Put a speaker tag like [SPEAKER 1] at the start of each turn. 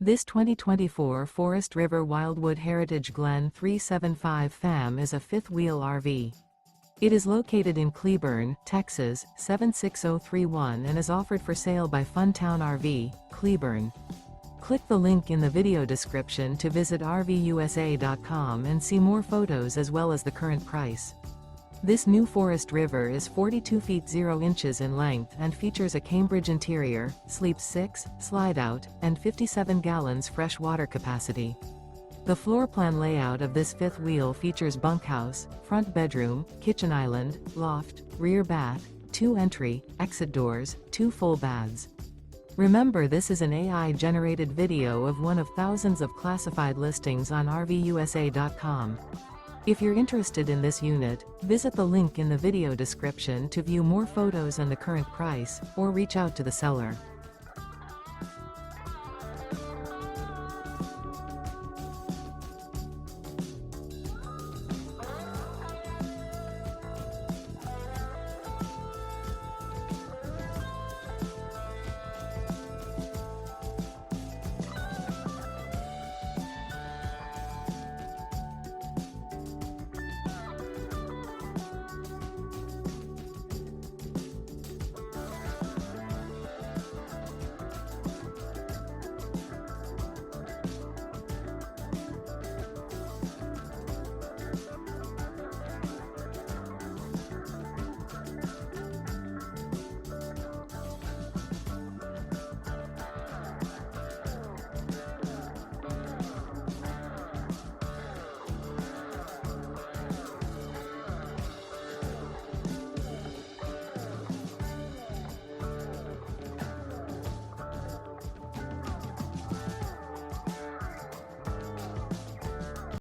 [SPEAKER 1] This 2024 Forest River Wildwood Heritage Glen 375 FAM is a fifth-wheel RV. It is located in Cleburne, Texas, 76031 and is offered for sale by Funtown RV, Cleburne. Click the link in the video description to visit RVUSA.com and see more photos as well as the current price. This new Forest River is 42 feet 0 inches in length and features a Cambridge interior, sleeps 6, slide-out, and 57 gallons fresh water capacity. The floor plan layout of this fifth wheel features bunkhouse, front bedroom, kitchen island, loft, rear bath, 2 entry, exit doors, 2 full baths. Remember, this is an AI-generated video of one of thousands of classified listings on RVUSA.com. If you're interested in this unit, visit the link in the video description to view more photos and the current price, or reach out to the seller.